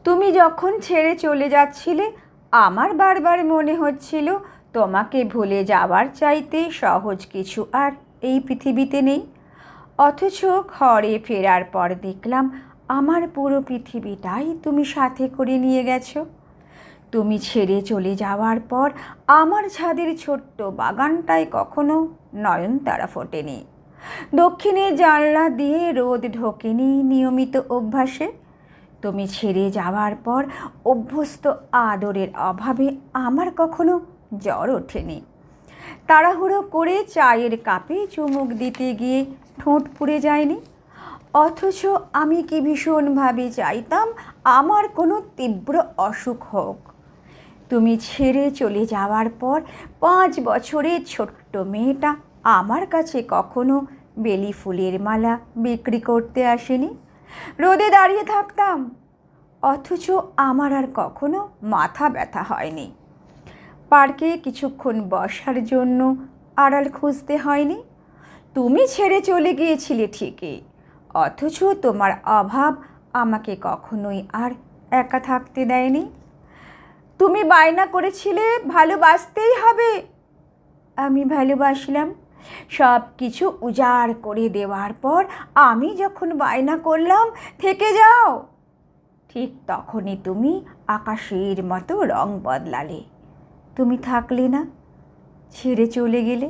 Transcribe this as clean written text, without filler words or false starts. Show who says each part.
Speaker 1: তুমি যখন ছেড়ে চলে যাচ্ছিলে আমার বারবার মনে হচ্ছিল তোমাকে ভুলে যাওয়ার চাইতে সহজ কিছু আর এই পৃথিবীতে নেই। অথচ ঘরে ফেরার পর দেখলাম আমার পুরো পৃথিবীটাই তুমি সাথে করে নিয়ে গেছো। তুমি ছেড়ে চলে যাওয়ার পর আমার ছাদের ছোট্ট বাগানটায় কখনো নয়নতারা ফোটেনি। দক্ষিণে জানলা দিয়ে রোদ ঢোকেনি নিয়মিত অভ্যাসে। তুমি ছেড়ে যাওয়ার পর অভ্যস্ত আদরের অভাবে আমার কখনো জ্বর ওঠেনি। তাড়াহুড়ো করে চায়ের কাপে চুমুক দিতে গিয়ে ঠোঁট পুড়ে যায়নি। অথচ আমি কি ভীষণভাবে চাইতাম আমার কোনো তীব্র অসুখ হোক। তুমি ছেড়ে চলে যাওয়ার পর 5 বছরের ছোট্ট মেয়েটা আমার কাছে কখনো বেলি ফুলের মালা বিক্রি করতে আসেনি। রোদে দাঁড়িয়ে থাকতাম, অথচ আমার আর কখনো মাথা ব্যথা হয়নি। পার্কে কিছুক্ষণ বসার জন্য আড়াল খুঁজতে হয়নি। তুমি ছেড়ে চলে গিয়েছিলে ঠিকই, অথচ তোমার অভাব আমাকে কখনোই আর একা থাকতে দেয়নি। তুমি বায়না করেছিলে ভালোবাসতেই হবে, আমি ভালোবাসলাম। সব কিছু উজাড় করে দেওয়ার পর আমি যখন বায়না করলাম থেকে যাও, ঠিক তখনই তুমি আকাশের মতো রং বদলালে। তুমি থাকলে না, ছেড়ে চলে গেলে।